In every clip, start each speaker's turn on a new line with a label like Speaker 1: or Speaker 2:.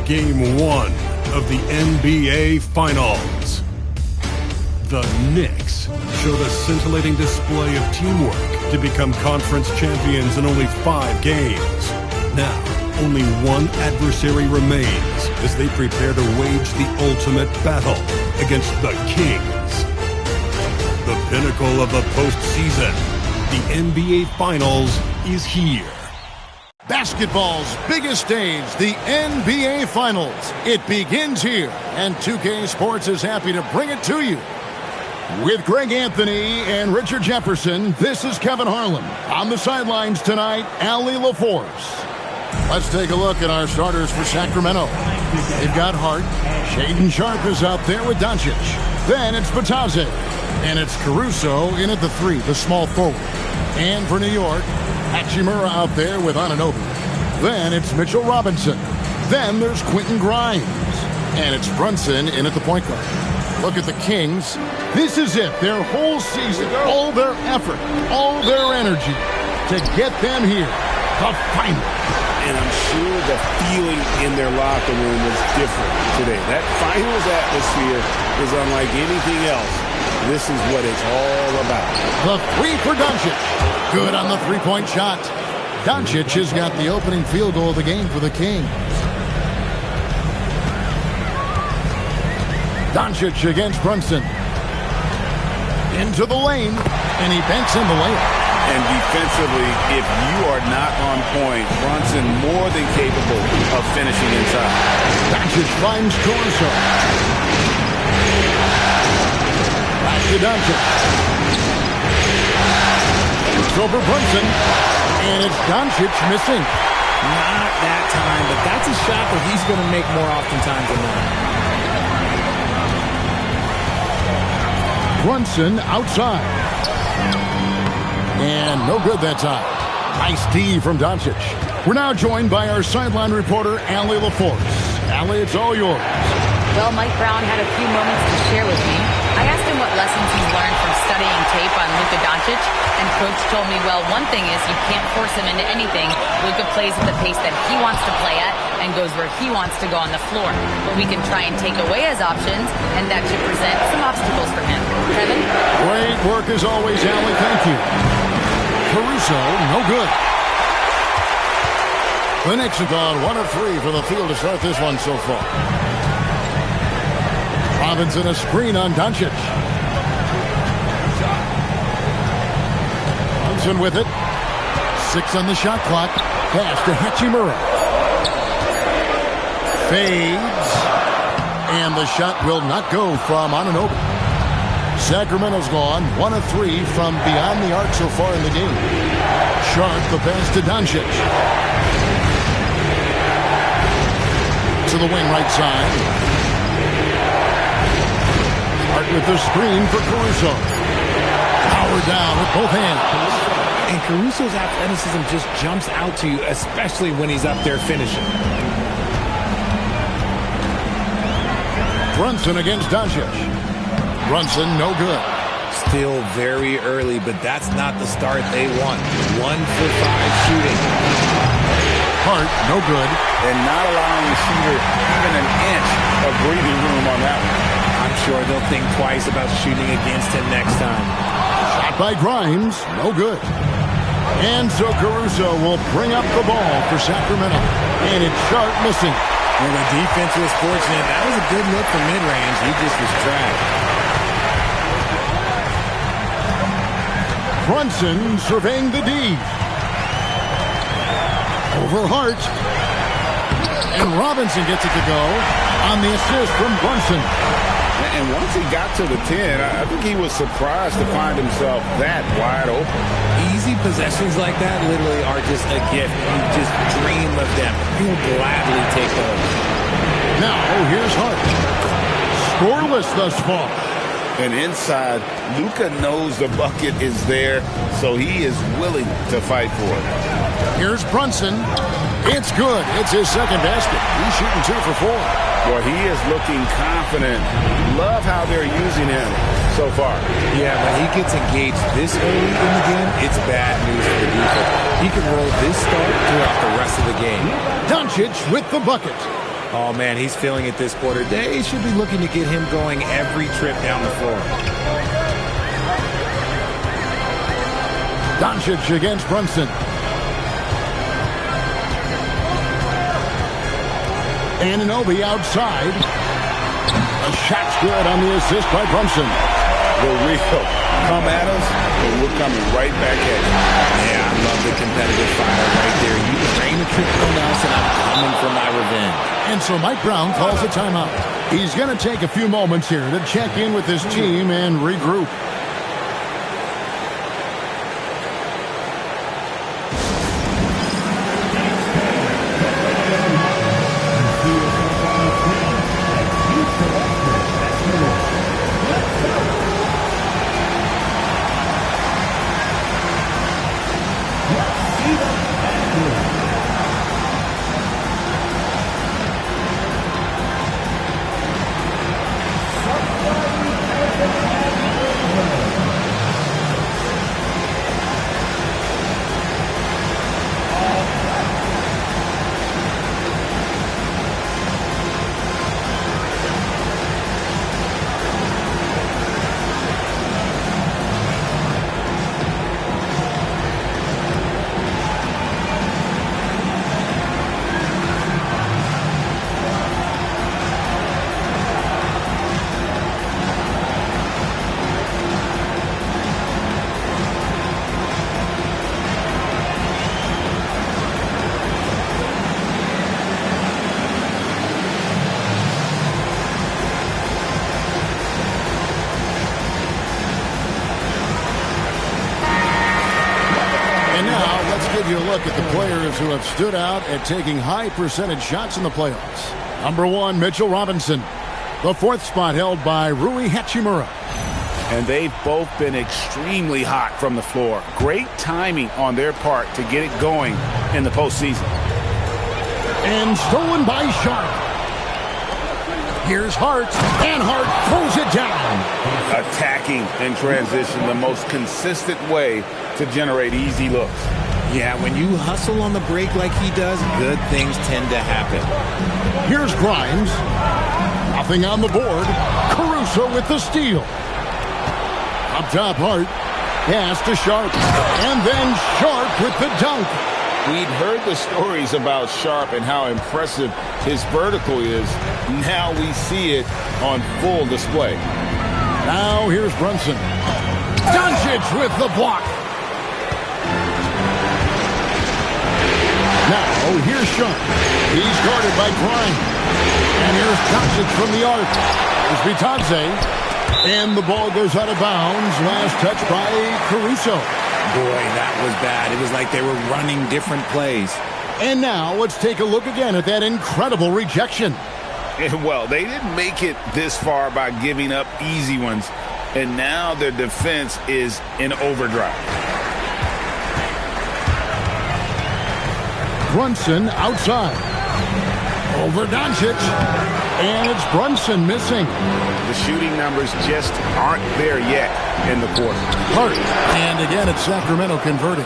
Speaker 1: Game 1 of the NBA Finals. The Knicks showed a scintillating display of teamwork to become conference champions in only 5 games. Now, only one adversary remains as they prepare to wage the ultimate battle against the Kings. The pinnacle of the postseason, the NBA Finals, is here.
Speaker 2: Basketball's biggest stage, the NBA Finals. It begins here, and 2K Sports is happy to bring it to you. With Greg Anthony and Richard Jefferson, this is Kevin Harlan. On the sidelines tonight, Allie LaForce. Let's take a look at our starters for Sacramento. They've got Hart. Shaedon Sharpe is out there with Doncic. Then it's Batadze. And it's Caruso in at the 3, the small forward. And for New York, Hachimura out there with Anunoby. Then it's Mitchell Robinson. Then there's Quentin Grimes. And it's Brunson in at the point guard. Look at the Kings. This is it. Their whole season, all their effort, all their energy to get them here. The finals.
Speaker 3: And I'm sure the feeling in their locker room was different today. That finals atmosphere is unlike anything else. This is what it's all about.
Speaker 2: The 3 for Doncic. Good on the three-point shot. Doncic has got the opening field goal of the game for the Kings. Doncic against Brunson. Into the lane, and he banks in the layup.
Speaker 3: And defensively, if you are not on point, Brunson more than capable of finishing inside.
Speaker 2: Doncic finds Caruso. Back to Doncic. It's over Brunson. And it's Doncic missing.
Speaker 4: Not that time, but that's a shot that he's going to make more oftentimes than not.
Speaker 2: Brunson outside. And no good that time. Nice D from Doncic. We're now joined by our sideline reporter, Allie LaForce. Allie, it's all yours.
Speaker 5: Well, Mike Brown had a few moments to share with me. I asked him what lessons he's learned from studying tape on Luka Doncic, and Coach told me, well, one thing is you can't force him into anything. Luka plays at the pace that he wants to play at and goes where he wants to go on the floor. But we can try and take away his options, and that should present some obstacles for him. Kevin?
Speaker 2: Great work as always, Allie. Thank you. Caruso, no good. The Knicks have gone 1 of 3 for the field to start this one so far. Robinson a screen on Doncic. Brunson with it. 6 on the shot clock. Pass to Hachimura. Fades. And the shot will not go from Anunoby. Sacramento's gone 1 of 3 from beyond the arc so far in the game. Sharpe the pass to Doncic. To the wing right side. Hart with the screen for Caruso. Power down with both hands.
Speaker 4: And Caruso's athleticism just jumps out to you, especially when he's up there finishing.
Speaker 2: Brunson against Doncic. Brunson, no good.
Speaker 4: Still very early, but that's not the start they want. 1 for 5 shooting.
Speaker 2: Hart, no good.
Speaker 3: And not allowing the shooter even an inch of breathing room on that one.
Speaker 4: I'm sure they'll think twice about shooting against him next time.
Speaker 2: Shot by Grimes, no good. And so Caruso will bring up the ball for Sacramento. And it's Sharpe missing.
Speaker 4: Well, the defense was fortunate. That was a good look from mid-range. He just was trapped.
Speaker 2: Brunson surveying the D. Over Hart. And Robinson gets it to go on the assist from Brunson.
Speaker 3: And once he got to the 10, I think he was surprised to find himself that wide open.
Speaker 4: Easy possessions like that literally are just a gift. You just dream of them. You'll gladly take those.
Speaker 2: Now, here's Hart. Scoreless thus far.
Speaker 3: And inside, Luka knows the bucket is there, so he is willing to fight for it.
Speaker 2: Here's Brunson. It's good. It's his second basket. He's shooting 2 for 4.
Speaker 3: Well, he is looking confident. Love how they're using him so far.
Speaker 4: Yeah, when he gets engaged this early in the game, it's bad news for the defense. He can roll this start throughout the rest of the game.
Speaker 2: Doncic with the bucket.
Speaker 4: Oh, man, he's feeling it this quarter. They should be looking to get him going every trip down the floor.
Speaker 2: Doncic against Brunson. Anunoby outside. A shot's good on the assist by Brunson.
Speaker 3: The real come at us, and we're coming right back at you.
Speaker 4: Yeah, I love the competitive fire right there. You drain a trick from us, and I'm coming for my revenge.
Speaker 2: And so Mike Brown calls a timeout. He's going to take a few moments here to check in with his team and regroup. Give you a look at the players who have stood out at taking high percentage shots in the playoffs. Number 1, Mitchell Robinson. The 4th spot held by Rui Hachimura.
Speaker 3: And they've both been extremely hot from the floor. Great timing on their part to get it going in the postseason.
Speaker 2: And stolen by Sharp. Here's Hart, and Hart throws it down.
Speaker 3: Attacking in transition, the most consistent way to generate easy looks.
Speaker 4: Yeah, when you hustle on the break like he does, good things tend to happen.
Speaker 2: Here's Grimes. Nothing on the board. Caruso with the steal. Up top, Hart. Pass to Sharp. And then Sharp with the dunk.
Speaker 3: We'd heard the stories about Sharp and how impressive his vertical is. Now we see it on full display.
Speaker 2: Now here's Brunson. Doncic with the block. Now, here's Sharp. He's guarded by Grimes. And here's Doncic from the arc. Here's Vitadze. And the ball goes out of bounds. Last touch by Caruso.
Speaker 4: Boy, that was bad. It was like they were running different plays.
Speaker 2: And now, let's take a look again at that incredible rejection.
Speaker 3: Well, they didn't make it this far by giving up easy ones. And now their defense is in overdrive.
Speaker 2: Brunson outside. Over Doncic. And it's Brunson missing.
Speaker 3: The shooting numbers just aren't there yet in the quarter.
Speaker 2: Hart. And again, it's Sacramento converting.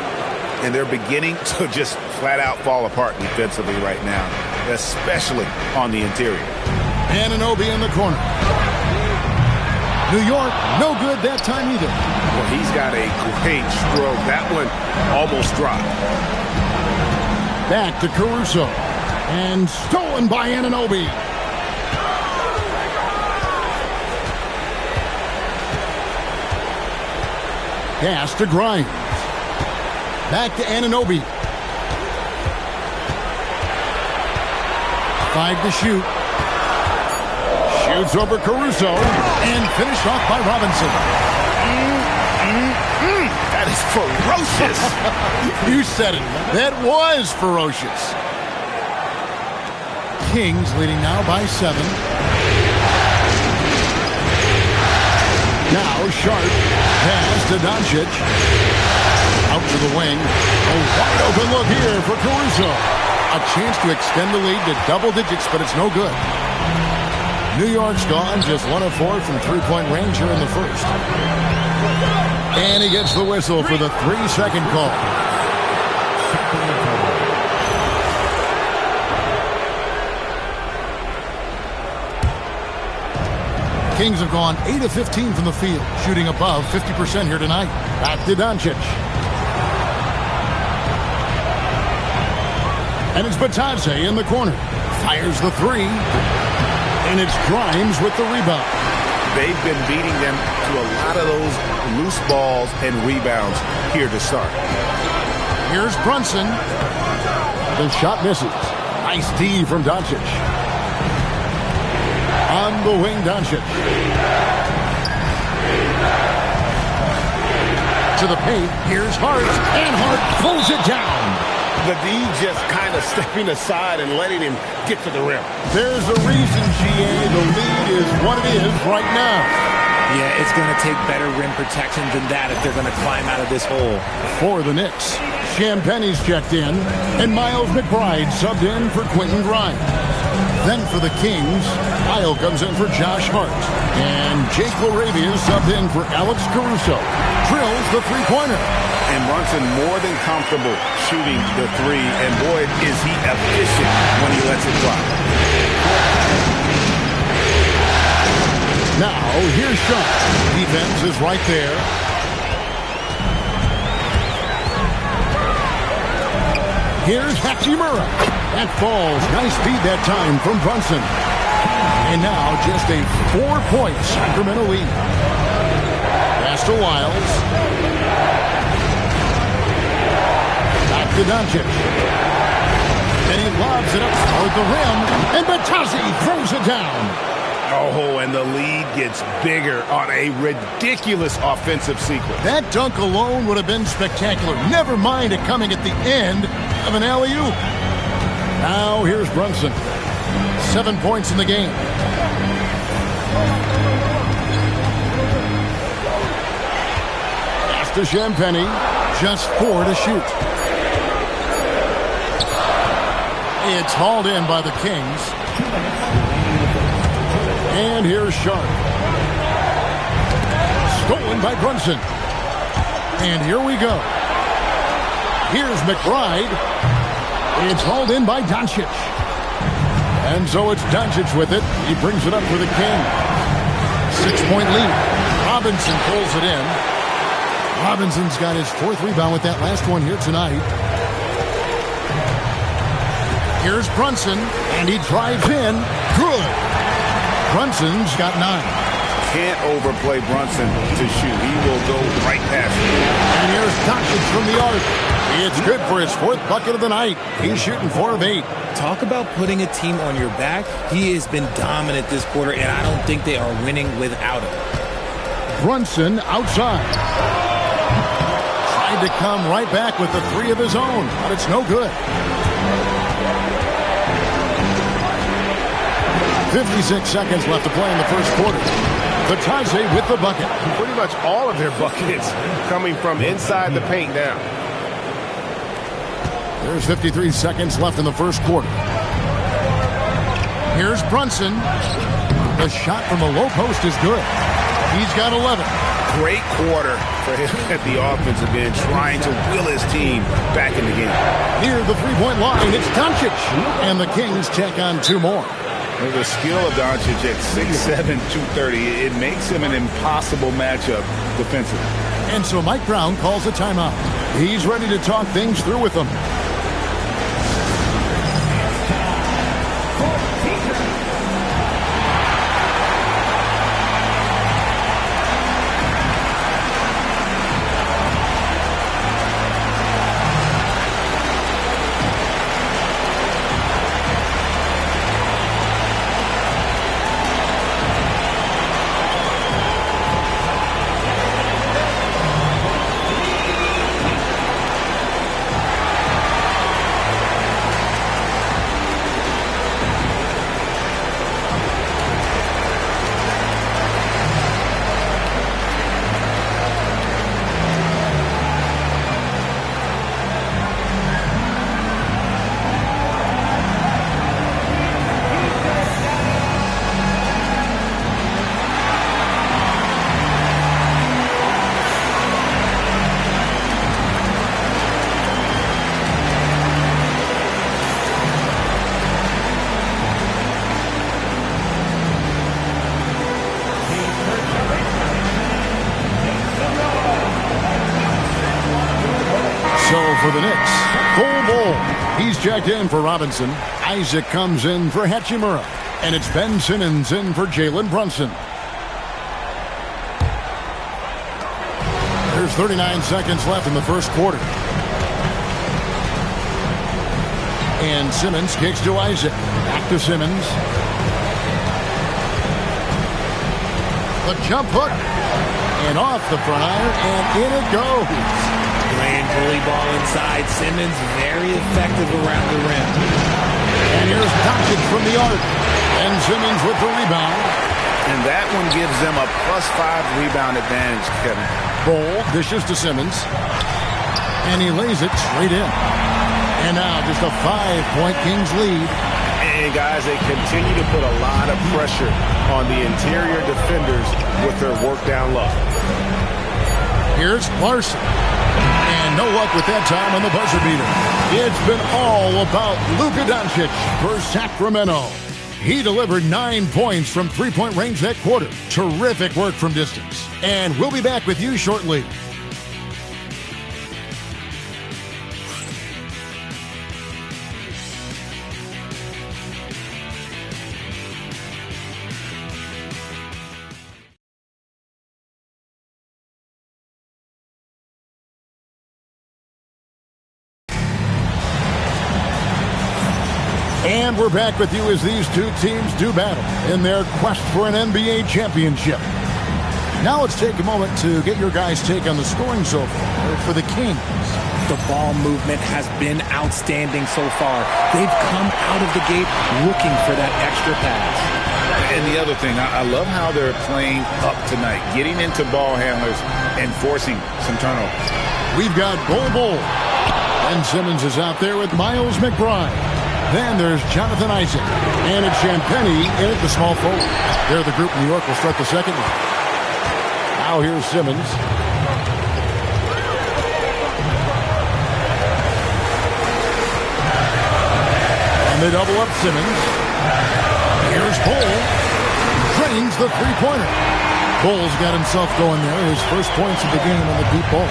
Speaker 3: And they're beginning to just flat out fall apart defensively right now, especially on the interior.
Speaker 2: Anunoby in the corner. New York, no good that time either.
Speaker 3: Well, he's got a great stroke. That one almost dropped.
Speaker 2: Back to Caruso. And stolen by Anunoby. Pass to Grimes. Back to Anunoby. 5 to shoot. Shoots over Caruso. And finished off by Robinson.
Speaker 3: That is ferocious.
Speaker 2: You said it. That was ferocious. Kings leading now by 7. Now Sharp. Pass to Doncic. Out to the wing. A wide open look here for Caruso. A chance to extend the lead to double digits, but it's no good. New York's gone just 1 of 4 from three-point range here in the first. And he gets the whistle for the 3-second call. Kings have gone 8 of 15 from the field, shooting above 50% here tonight. Back to Doncic. And it's Batadze in the corner. Fires the three. And it's Grimes with the rebound.
Speaker 3: They've been beating them to a lot of those loose balls and rebounds here to start.
Speaker 2: Here's Brunson. The shot misses. Nice D from Doncic. On the wing, Doncic. To the paint. Here's Hart. And Hart pulls it down.
Speaker 3: The D just kind of stepping aside and letting him get to the rim.
Speaker 2: There's a reason, GA. The lead is what it is right now.
Speaker 4: Yeah, it's going to take better rim protection than that if they're going to climb out of this hole.
Speaker 2: For the Knicks, Champagne's checked in, and Miles McBride subbed in for Quentin Grimes. Then for the Kings, Kyle comes in for Josh Hart. And Jake LaRavia subbed in for Alex Caruso. Drills the three-pointer.
Speaker 3: And Brunson more than comfortable shooting the three. And boy, is he efficient when he lets it fly.
Speaker 2: Now, here's Sean. Defense is right there. Here's Hachimura. That falls. Nice feed that time from Brunson. And now just a 4-point Sacramento lead. Pass to Wiles. Back to Doncic. And he lobs it up toward the rim. And Batadze throws it down.
Speaker 3: Oh, and the lead gets bigger on a ridiculous offensive sequence.
Speaker 2: That dunk alone would have been spectacular. Never mind it coming at the end of an alley-oop. Now here's Brunson. 7 points in the game. Pass to Champagnie. Just 4 to shoot. It's hauled in by the Kings. And here's Sharp. Stolen by Brunson. And here we go. Here's McBride. It's hauled in by Doncic. And so it's Doncic with it. He brings it up for the King. 6-point lead. Robinson pulls it in. Robinson's got his 4th rebound with that last one here tonight. Here's Brunson, and he drives in. Good. Brunson's got 9.
Speaker 3: Can't overplay Brunson to shoot. He will go right past him.
Speaker 2: And here's Doncic from the arc. It's good for his 4th bucket of the night. He's shooting 4 of 8.
Speaker 4: Talk about putting a team on your back. He has been dominant this quarter, and I don't think they are winning without him.
Speaker 2: Brunson outside. Tried to come right back with the 3 of his own, but it's no good. 56 seconds left to play in the first quarter. Batadze with the bucket.
Speaker 3: Pretty much all of their buckets coming from inside the paint now.
Speaker 2: There's 53 seconds left in the first quarter. Here's Brunson. The shot from the low post is good. He's got 11.
Speaker 3: Great quarter for him at the offensive end, trying to will his team back in the game.
Speaker 2: Near the three-point line, it's Doncic. And the Kings check on 2 more.
Speaker 3: The skill of Doncic at 6'7", 230, it makes him an impossible matchup defensively.
Speaker 2: And so Mike Brown calls a timeout. He's ready to talk things through with them. for the Knicks, Cole Bull. He's checked in for Robinson. Isaac comes in for Hachimura. And it's Ben Simmons in for Jalen Brunson. There's 39 seconds left in the first quarter. And Simmons kicks to Isaac. Back to Simmons. The jump hook. And off the front iron, and in it goes.
Speaker 4: Playing bully ball inside. Simmons very effective around the rim.
Speaker 2: And here's Doncic from the arc. And Simmons with the rebound.
Speaker 3: And that one gives them a +5 rebound advantage, Kevin.
Speaker 2: Bull dishes to Simmons. And he lays it straight in. And now just a 5-point Kings lead.
Speaker 3: And guys, they continue to put a lot of pressure on the interior defenders with their work down low.
Speaker 2: Here's Larson. And no luck with that time on the buzzer beater. It's been all about Luka Doncic for Sacramento. He delivered 9 points from three-point range that quarter. Terrific work from distance. And we'll be back with you shortly. And we're back with you as these two teams do battle in their quest for an NBA championship. Now let's take a moment to get your guys' take on the scoring so far for the Kings.
Speaker 4: The ball movement has been outstanding so far. They've come out of the gate looking for that extra pass.
Speaker 3: And the other thing, I love how they're playing up tonight, getting into ball handlers and forcing some turnovers.
Speaker 2: We've got Bull. And Simmons is out there with Miles McBride. Then there's Jonathan Isaac. And it's Champagnie in at the small forward. There the group New York will start the second one. Now here's Simmons. And they double up Simmons. Here's Bull. Drains the three-pointer. Bull's got himself going there. His first points of the game on the deep ball.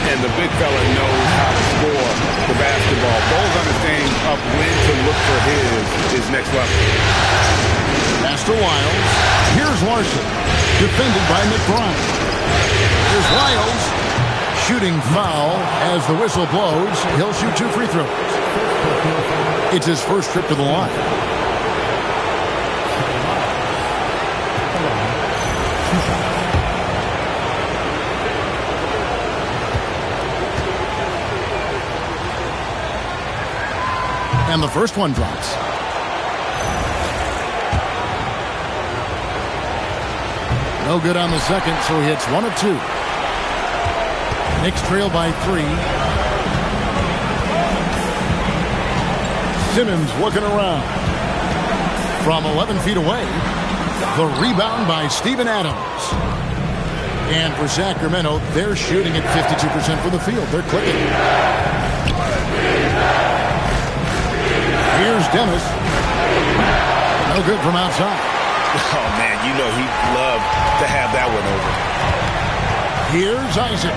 Speaker 3: And the big fella knows how to score the basketball. Bull's understanding of when to look for his next level.
Speaker 2: Pass to Wiles. Here's Larson. Defended by McBride. Here's Wiles. Shooting foul as the whistle blows. He'll shoot 2 free throws. It's his first trip to the line. And the first one drops. No good on the second, so he hits 1 of 2. Knicks trail by 3. Simmons looking around. From 11 feet away, the rebound by Steven Adams. And for Sacramento, they're shooting at 52% from the field. They're clicking. Here's Dennis. No good from outside.
Speaker 3: Oh, man, you know he'd love to have that one over.
Speaker 2: Here's Isaac.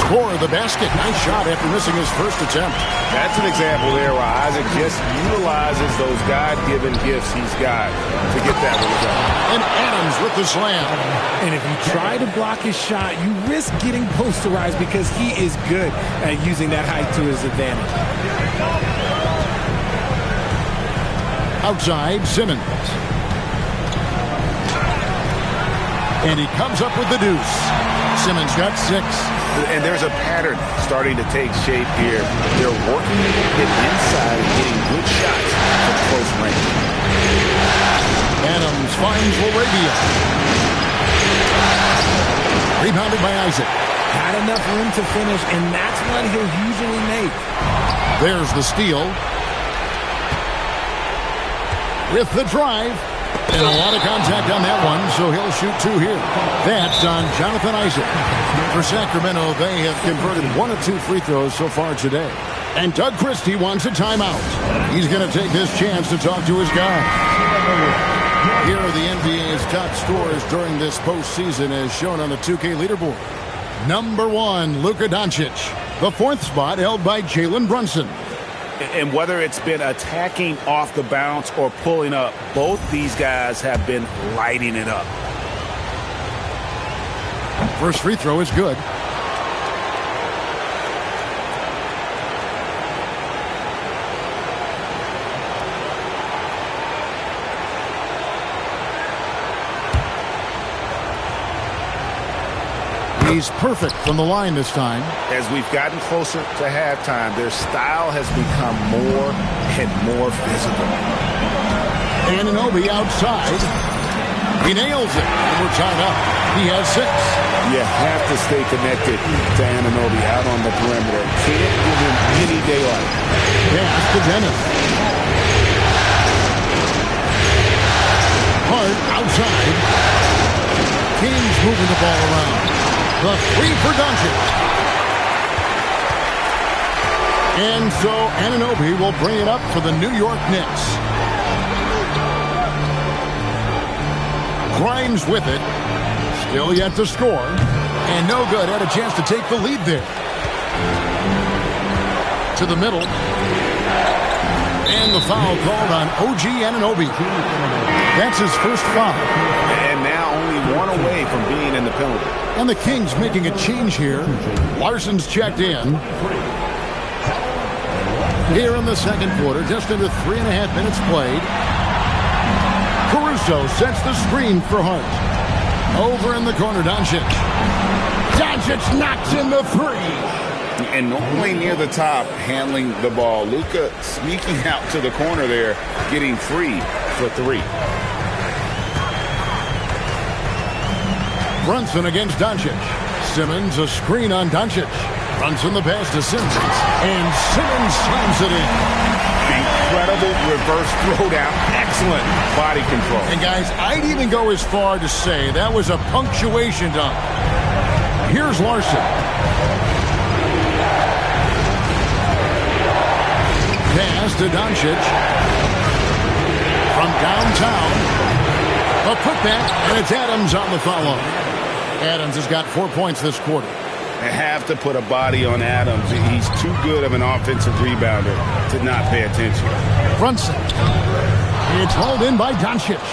Speaker 2: Score the basket. Nice shot after missing his first attempt.
Speaker 3: That's an example there where Isaac just utilizes those God-given gifts he's got to get that one done.
Speaker 2: And Adams with the slam.
Speaker 4: And if you try to block his shot, you risk getting posterized because he is good at using that height to his advantage.
Speaker 2: Outside, Simmons. And he comes up with the deuce. Simmons got 6.
Speaker 3: And there's a pattern starting to take shape here. They're working to get inside and getting good shots from close range.
Speaker 2: Adams finds Laravia. Rebounded by Isaac.
Speaker 4: Had enough room to finish, and that's what he'll usually make.
Speaker 2: There's the steal. With the drive. And a lot of contact on that one, so he'll shoot 2 here. That's on Jonathan Isaac. For Sacramento, they have converted 1 of 2 free throws so far today. And Doug Christie wants a timeout. He's going to take this chance to talk to his guys. Here are the NBA's top scorers during this postseason as shown on the 2K leaderboard. Number 1, Luka Doncic. The fourth spot held by Jalen Brunson.
Speaker 3: And whether it's been attacking off the bounce or pulling up, both these guys have been lighting it up.
Speaker 2: First free throw is good. He's perfect from the line this time.
Speaker 3: As we've gotten closer to halftime, their style has become more and more physical.
Speaker 2: Anunoby outside. He nails it. And we're tied up. He has 6.
Speaker 3: You have to stay connected to Anunoby out on the perimeter. Can't give him any daylight.
Speaker 2: Pass to Dennis. Hart outside. Kings moving the ball around. The 3 for Doncic. And so Anunoby will bring it up for the New York Knicks. Grimes with it. Still yet to score. And no good. Had a chance to take the lead there. To the middle. And the foul called on OG Anunoby. That's his first foul.
Speaker 3: And now only 1 away from being in the penalty.
Speaker 2: And the Kings making a change here. Larson's checked in. Here in the second quarter, just under 3.5 minutes played. Caruso sets the screen for Hart. Over in the corner, Doncic. Doncic knocks in the 3.
Speaker 3: And normally near the top, handling the ball. Luka sneaking out to the corner there, getting free for 3.
Speaker 2: Brunson against Doncic. Simmons a screen on Doncic. Brunson the pass to Simmons. And Simmons slams it in.
Speaker 3: Incredible reverse throwdown. Excellent body control.
Speaker 2: And guys, I'd even go as far to say that was a punctuation dunk. Here's Larson. Pass to Doncic. From downtown. A putback, and it's Adams on the follow. Adams has got 4 points this quarter.
Speaker 3: They have to put a body on Adams. He's too good of an offensive rebounder to not pay attention.
Speaker 2: Brunson. It's hauled in by Doncic.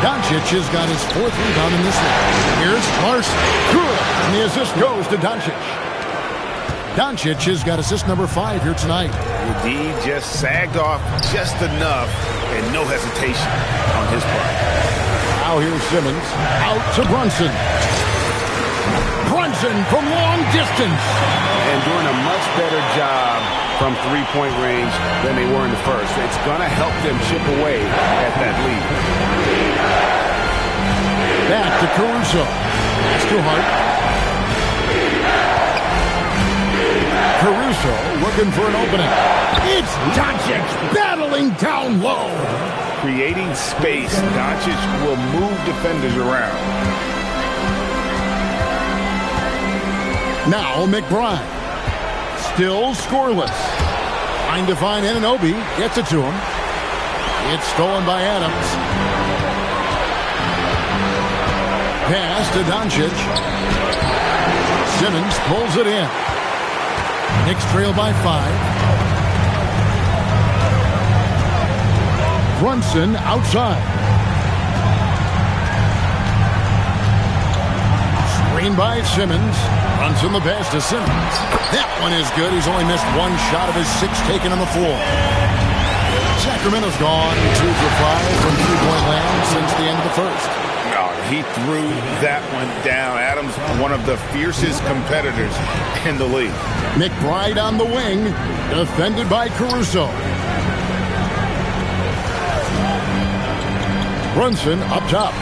Speaker 2: Doncic has got his 4th rebound in this one. Here's Larson. Good. And the assist goes to Doncic. Doncic has got assist number 5 here tonight.
Speaker 3: The D just sagged off just enough and no hesitation on his part.
Speaker 2: Now here's Simmons. Out to Brunson. Brunson from long distance.
Speaker 3: And doing a much better job from three-point range than they were in the first. It's going to help them chip away at that lead.
Speaker 2: Back to Caruso. That's too hard. Caruso looking for an opening. It's Doncic battling down low.
Speaker 3: Creating space. Doncic will move defenders around.
Speaker 2: Now McBride. Still scoreless. Trying to find Anunoby. Gets it to him. It's stolen by Adams. Pass to Doncic. Simmons pulls it in. Knicks trail by 5. Brunson outside. Screen by Simmons. Brunson the pass to Simmons. That one is good. He's only missed 1 shot of his 6 taken on the floor. Sacramento's gone 2 for 5 from three-point land since the end of the first.
Speaker 3: Oh, he threw that one down. Adams, one of the fiercest competitors in the league.
Speaker 2: McBride on the wing, defended by Caruso. Brunson up top.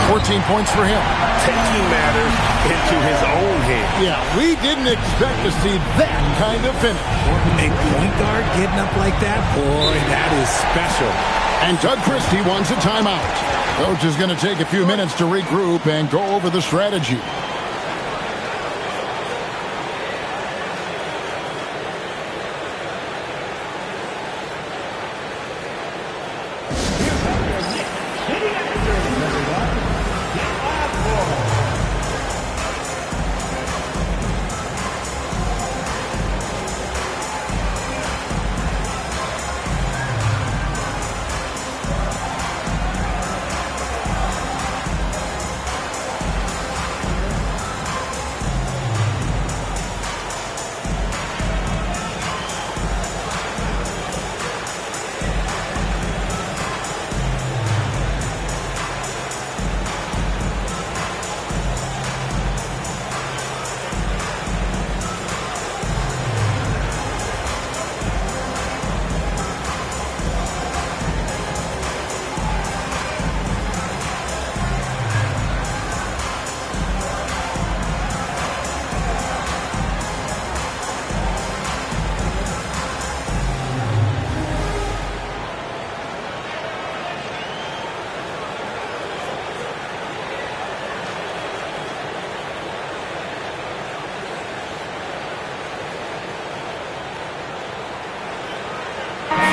Speaker 2: 14 points for him.
Speaker 3: Taking matters into his own hands.
Speaker 2: Yeah, we didn't expect to see that kind of finish.
Speaker 4: A point guard getting up like that, boy, that is special.
Speaker 2: And Doug Christie wants a timeout. Coach is going to take a few minutes to regroup and go over the strategy.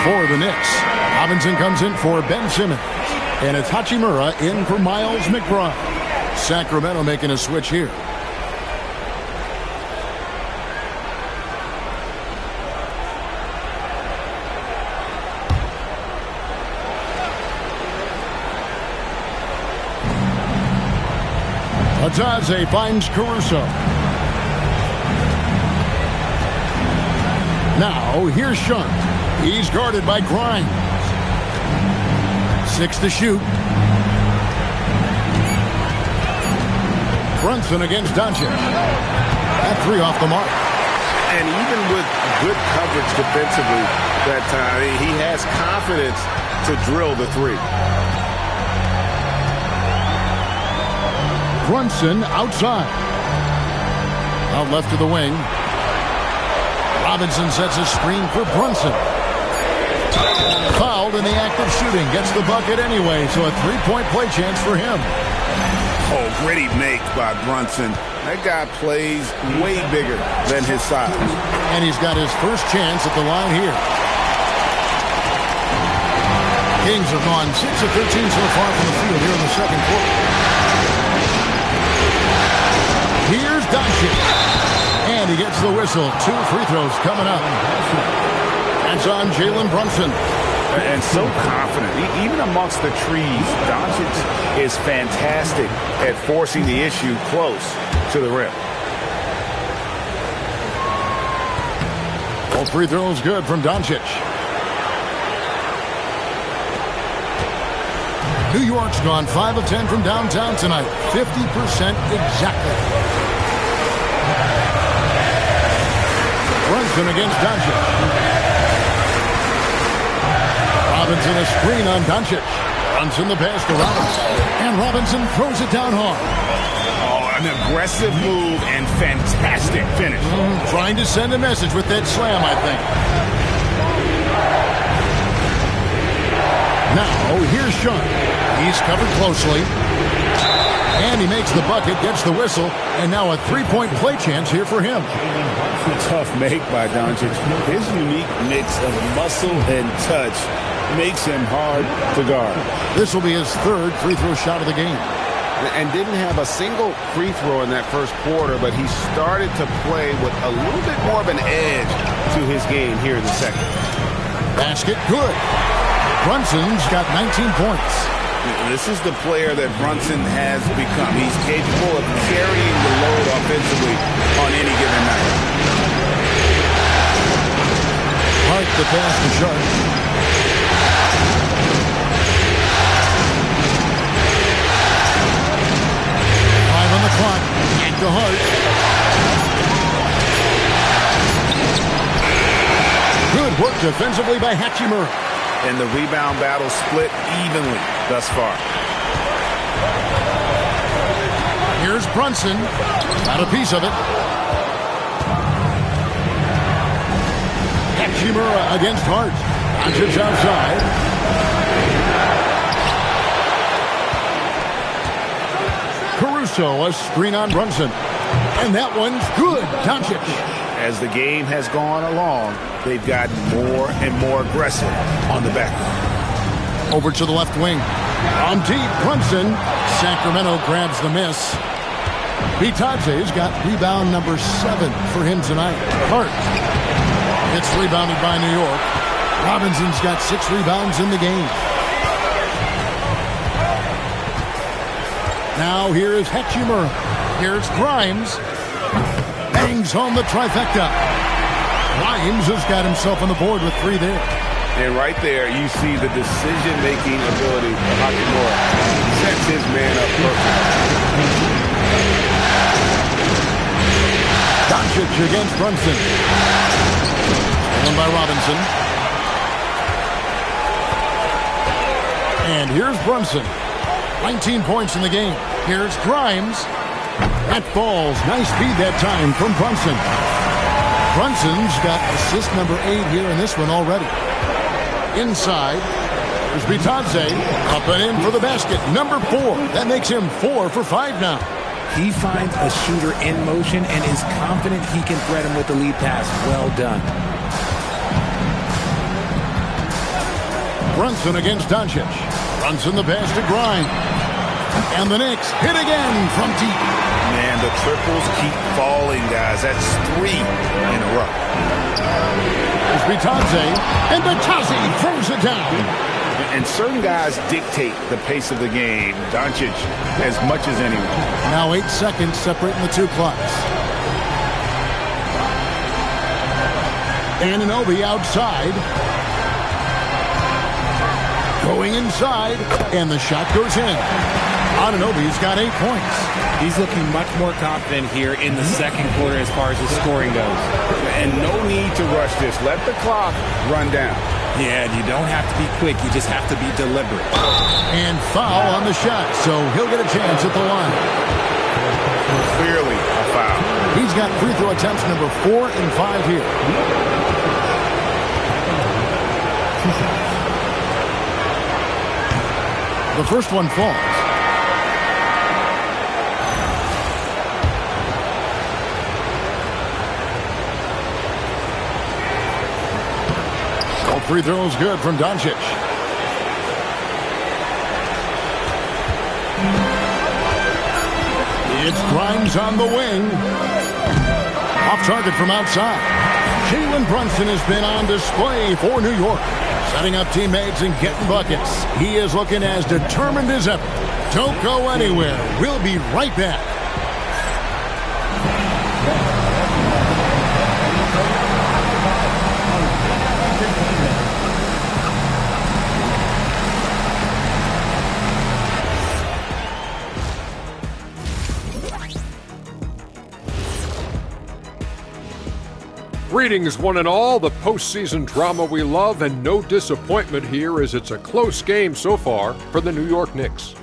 Speaker 2: For the Knicks, Robinson comes in for Ben Simmons. And it's Hachimura in for Miles McBride. Sacramento making a switch here. Ataze finds Caruso. Now, here's Shunt. He's guarded by Grimes. 6 to shoot. Brunson against Doncic. That 3 off the mark.
Speaker 3: And even with good coverage defensively that time, he has confidence to drill the 3.
Speaker 2: Brunson outside. Out left to the wing. Robinson sets a screen for Brunson. Fouled in the act of shooting. Gets the bucket anyway, so a 3-point play chance for him.
Speaker 3: Oh, gritty make by Brunson. That guy plays way bigger than his size.
Speaker 2: And he's got his first chance at the line here. Kings have gone 6 of 13 so far from the field here in the second quarter. Here's Doncic. And he gets the whistle. 2 free throws coming up. That's on Jalen Brunson.
Speaker 3: And so confident. Even amongst the trees, Doncic is fantastic at forcing the issue close to the rim.
Speaker 2: All free throws good from Doncic. New York's gone 5 of 10 from downtown tonight. 50% exactly. Brunson against Doncic. Robinson a screen on Doncic. Brunson the pass to Robinson. And Robinson throws it down hard.
Speaker 3: Oh, an aggressive move and fantastic finish.
Speaker 2: Trying to send a message with that slam, I think. Now, here's Shunt. He's covered closely. And he makes the bucket, gets the whistle, and now a 3-point play chance here for him.
Speaker 3: Tough make by Doncic. His unique mix of muscle and touch makes him hard to guard.
Speaker 2: This will be his 3rd free throw shot of the game.
Speaker 3: And didn't have a single free throw in that first quarter, but he started to play with a little bit more of an edge to his game here in the second.
Speaker 2: Basket good. Brunson's got 19 points.
Speaker 3: This is the player that Brunson has become. He's capable of carrying the load offensively on any given night.
Speaker 2: Hart the pass to Sharp. On the clock, and to Hart. Good work defensively by Hachimura.
Speaker 3: And the rebound battle split evenly thus far.
Speaker 2: Here's Brunson. Got a piece of it. Hachimura against Hart. Doncic outside. Caruso, a screen on Brunson. And that one's good. Doncic.
Speaker 3: As the game has gone along, they've gotten more and more aggressive on the back.
Speaker 2: Over to the left wing. On deep, Brunson. Sacramento grabs the miss. Bitadze's got rebound number 7 for him tonight. Hart. It's rebounded by New York. Robinson's got 6 rebounds in the game. Now here is Hachimura. Here's Grimes. Bangs home the trifecta. Grimes has got himself on the board with 3 there.
Speaker 3: And right there, you see the decision-making ability of Hachimura. Sets his man up perfect.
Speaker 2: Doncic against Brunson. Stolen by Robinson. And here's Brunson. 19 points in the game. Here's Grimes. That falls. Nice feed that time from Brunson. Brunson's got assist number 8 here in this one already. Inside. There's Bitadze. Up and in for the basket. Number 4. That makes him 4 for 5 now.
Speaker 4: He finds a shooter in motion and is confident he can thread him with the lead pass. Well done.
Speaker 2: Brunson against Doncic. Brunson the pass to Grimes. And the Knicks hit again from deep.
Speaker 3: Man, the triples keep falling, guys. That's 3 in a row.
Speaker 2: It's Bitadze, and Bitadze throws it down.
Speaker 3: And certain guys dictate the pace of the game. Doncic as much as anyone.
Speaker 2: Now 8 seconds separating the two clocks. Anunoby outside. Going inside, and the shot goes in. Anunoby's got 8 points.
Speaker 4: He's looking much more confident here in the second quarter as far as his scoring goes.
Speaker 3: And no need to rush this. Let the clock run down.
Speaker 4: Yeah, you don't have to be quick. You just have to be deliberate.
Speaker 2: And foul on the shot, so he'll get a chance at the line.
Speaker 3: Clearly a foul.
Speaker 2: He's got free throw attempts number 4 and 5 here. The first one falls. All free throws good from Doncic. It's Grimes on the wing. Off target from outside. Jalen Brunson has been on display for New York. Setting up teammates and getting buckets. He is looking as determined as ever. Don't go anywhere. We'll be right back.
Speaker 6: Greetings, one and all. The postseason drama we love, and no disappointment here as it's a close game so far for the New York Knicks.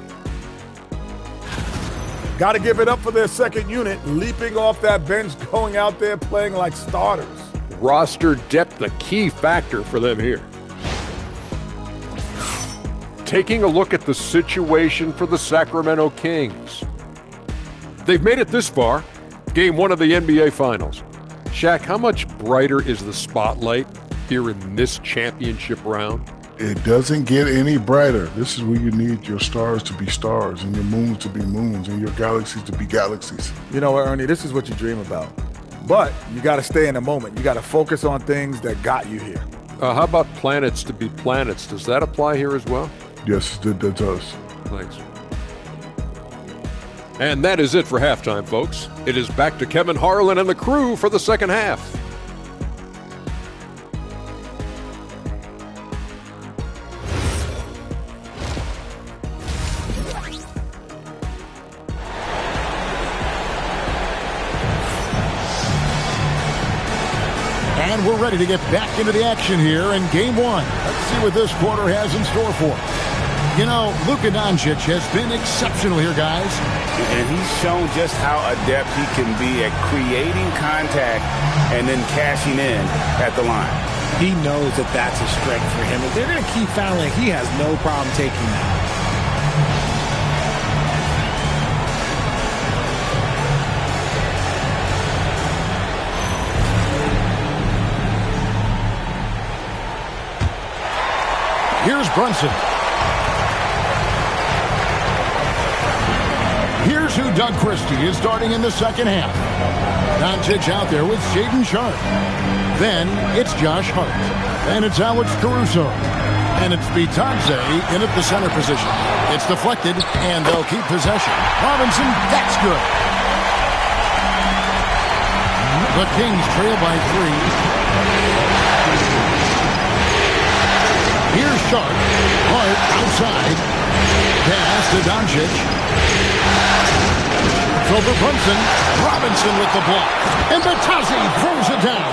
Speaker 7: Got to give it up for their second unit, leaping off that bench, going out there playing like starters.
Speaker 6: Roster depth, a key factor for them here. Taking a look at the situation for the Sacramento Kings. They've made it this far, game 1 of the NBA Finals. Shaq, how much brighter is the spotlight here in this championship round?
Speaker 8: It doesn't get any brighter. This is where you need your stars to be stars and your moons to be moons and your galaxies to be galaxies.
Speaker 7: You know what, Ernie, this is what you dream about. But you got to stay in the moment. You got to focus on things that got you here.
Speaker 6: How about planets to be planets? Does that apply here as well?
Speaker 8: Yes, that does.
Speaker 6: Thanks. And that is it for halftime, folks. It is back to Kevin Harlan and the crew for the second half.
Speaker 2: And we're ready to get back into the action here in game 1. Let's see what this quarter has in store for us. You know, Luka Doncic has been exceptional here, guys.
Speaker 3: And he's shown just how adept he can be at creating contact and then cashing in at the line.
Speaker 4: He knows that that's a strength for him. If they're going to keep fouling, he has no problem taking that.
Speaker 2: Here's Brunson. Here's who Doug Christie is starting in the second half. Doncic out there with Shaedon Sharpe. Then it's Josh Hart. And it's Alex Caruso. And it's Bitadze in at the center position. It's deflected, and they'll keep possession. Robinson, that's good. The Kings trail by 3. Here's Sharpe. Hart outside. Pass to Doncic. Over Brunson. Robinson with the block. And Bitadze throws it down.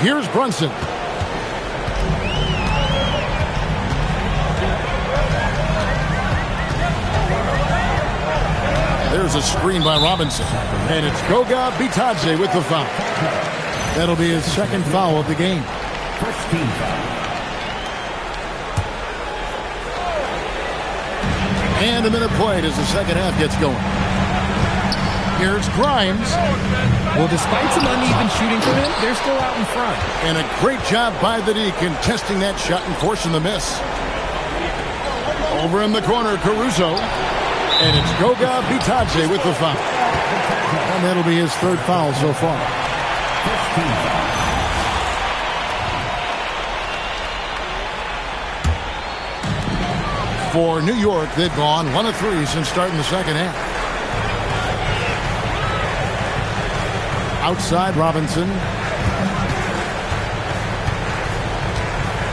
Speaker 2: Here's Brunson. There's a screen by Robinson. And it's Goga Bitadze with the foul. That'll be his second foul of the game. First team foul. And a minute played as the second half gets going. Here's Grimes.
Speaker 4: Well, despite some uneven shooting for him, they're still out in front.
Speaker 2: And a great job by the D contesting that shot and forcing the miss. Over in the corner, Caruso. And it's Goga Bitadze with the foul. And that'll be his third foul so far. For New York, they've gone 1 of 3 since starting the second half. Outside, Robinson.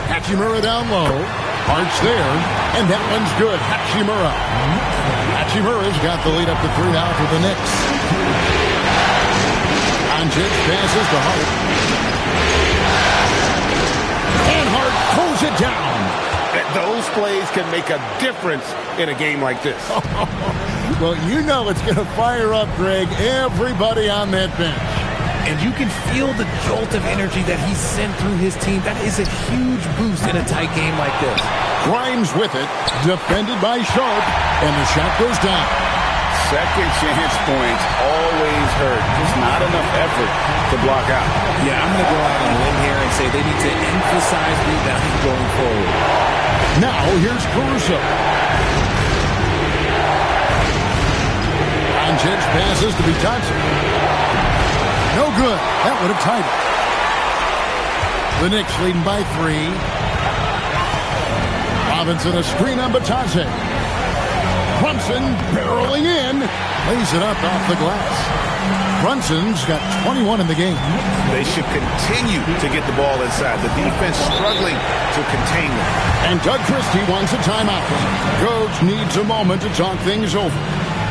Speaker 2: Hachimura down low. Arch there. And that one's good. Hachimura. Hachimura's got the lead up to 3 now for the Knicks. Doncic passes to Hart. And Hart pulls it down.
Speaker 3: Those plays can make a difference in a game like this.
Speaker 2: Well, you know it's going to fire up, Greg, everybody on that bench.
Speaker 4: And you can feel the jolt of energy that he sent through his team. That is a huge boost in a tight game like this.
Speaker 2: Grimes with it, defended by Sharp, and the shot goes down.
Speaker 3: Second chance points always hurt. Just not enough effort to block out.
Speaker 4: Yeah, I'm going to go out on a limb here and say they need to emphasize rebounding going forward.
Speaker 2: Now, here's Caruso. Doncic passes to Bitadze. No good. That would have tied it. The Knicks leading by 3. Robinson a screen on Bitadze. Brunson barreling in. Lays it up off the glass. Brunson's got 21 in the game.
Speaker 3: They should continue to get the ball inside. The defense struggling to contain them.
Speaker 2: And Doug Christie wants a timeout. Coach needs a moment to talk things over.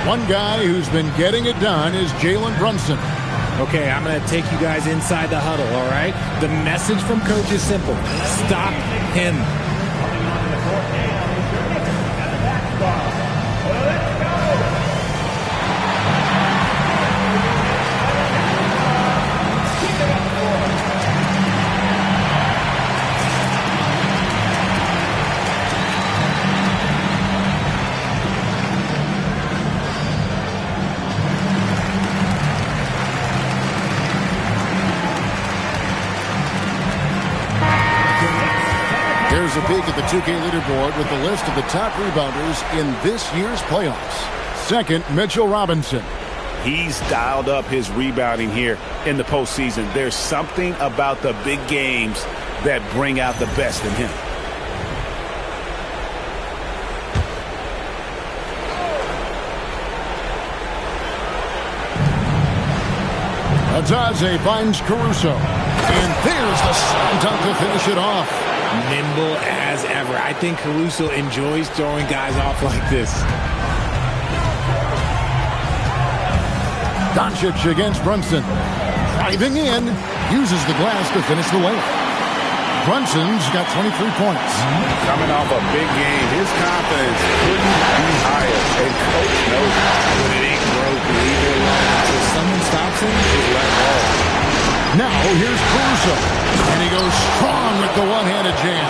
Speaker 2: One guy who's been getting it done is Jalen Brunson.
Speaker 4: Okay, I'm going to take you guys inside the huddle, all right? The message from Coach is simple. Stop him.
Speaker 2: Here's a peek at the 2K leaderboard with the list of the top rebounders in this year's playoffs. Second, Mitchell Robinson.
Speaker 3: He's dialed up his rebounding here in the postseason. There's something about the big games that bring out the best in him.
Speaker 2: Bitadze finds Caruso. And there's the slam dunk to finish it off.
Speaker 4: Nimble as ever. I think Caruso enjoys throwing guys off like this.
Speaker 2: Doncic against Brunson. Driving in. Uses the glass to finish the layup. Brunson's got 23 points.
Speaker 3: Coming off a big game, his confidence couldn't be higher. And Coach knows when it ain't broke, leave it alone.
Speaker 4: If someone stops him, just let go.
Speaker 2: Now here's Caruso. And he goes strong with the one-handed jam.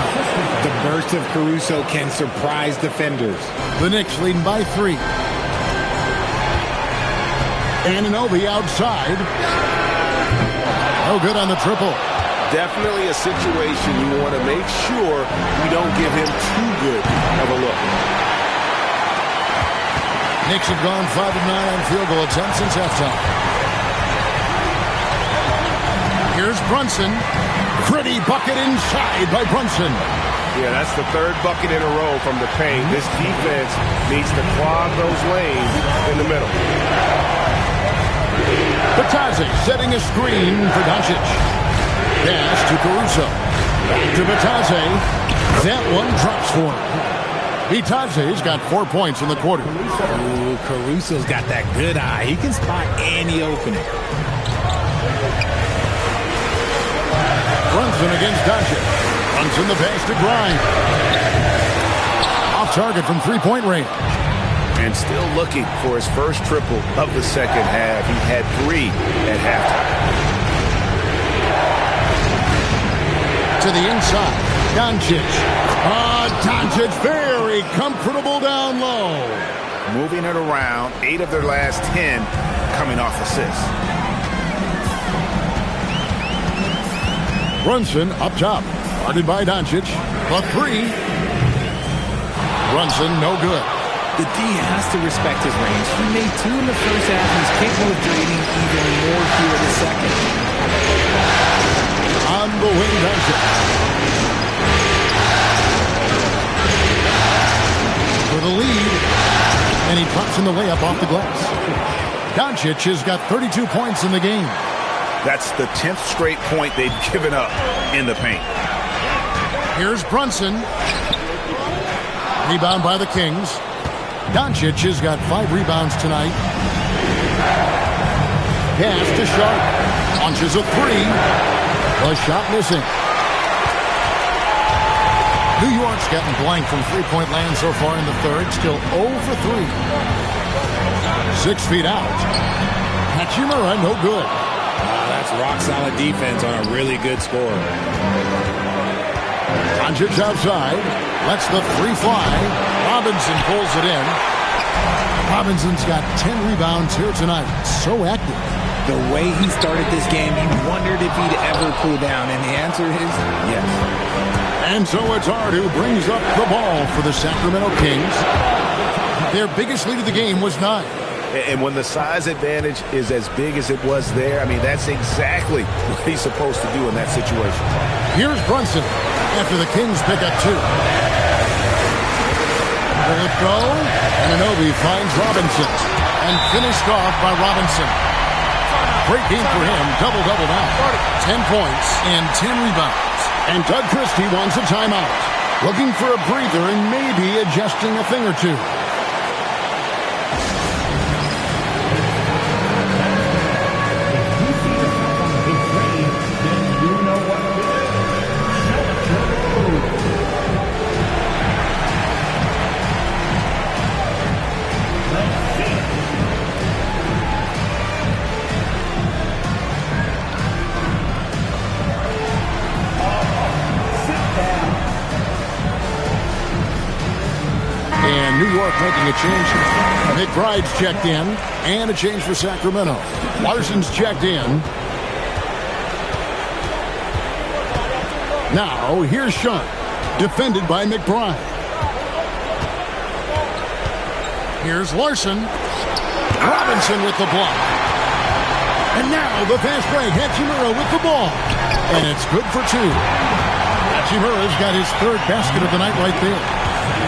Speaker 4: The burst of Caruso can surprise defenders.
Speaker 2: The Knicks leading by 3. Anunoby outside. No good on the triple.
Speaker 3: Definitely a situation you want to make sure we don't give him too good of a look.
Speaker 2: Knicks have gone 5 of 9 on field goal attempts since halftime. Here's Brunson. Pretty bucket inside by Brunson.
Speaker 3: Yeah, that's the third bucket in a row from the paint. This defense needs to clog those lanes in the middle.
Speaker 2: Bitadze setting a screen for Doncic. Pass to Caruso. Back to Bitadze. That one drops for him. Bitadze's got 4 points in the quarter.
Speaker 4: Ooh, Caruso's got that good eye. He can spot any opening.
Speaker 2: Brunson against Doncic. Brunson the pass to Grimes. Off target from three-point range.
Speaker 3: And still looking for his first triple of the second half. He had 3 at halftime.
Speaker 2: To the inside. Doncic. Doncic very comfortable down low.
Speaker 3: Moving it around, 8 of their last 10 coming off assists.
Speaker 2: Brunson up top. Guarded by Doncic. The three. Brunson, no good.
Speaker 4: The D has to respect his range. He made 2 in the first half. He's capable of draining even more here in the second.
Speaker 2: On the wing, Doncic. For the lead. And he drops in the layup off the glass. Doncic has got 32 points in the game.
Speaker 3: That's the 10th straight point they've given up in the paint.
Speaker 2: Here's Brunson. Rebound by the Kings. Doncic has got 5 rebounds tonight. Pass to Sharp. Launches a 3. The shot missing. New York's gotten blank from three-point land so far in the third. Still 0 for 3. 6 feet out. Hachimura, no good.
Speaker 4: That's rock-solid defense on a really good score.
Speaker 2: Doncic outside. Lets the 3 fly. Robinson pulls it in. Robinson's got 10 rebounds here tonight. So active.
Speaker 4: The way he started this game, you wondered if he'd ever cool down, and the answer is yes.
Speaker 2: And so it's Hart who brings up the ball for the Sacramento Kings. Their biggest lead of the game was 9.
Speaker 3: And when the size advantage is as big as it was there, I mean, that's exactly what he's supposed to do in that situation.
Speaker 2: Here's Brunson after the Kings pick up 2. Let it go. And Anunoby finds Robinson. And finished off by Robinson. Great game for him. Double-double now. 10 points and 10 rebounds. And Doug Christie wants a timeout. Looking for a breather and maybe adjusting a thing or two. New York making a change. McBride's checked in, and a change for Sacramento. Larson's checked in. Now, here's Sean, defended by McBride. Here's Larson. Robinson with the block. And now the fast break. Hachimura with the ball. And it's good for 2. Hachimura's got his 3rd basket of the night right there.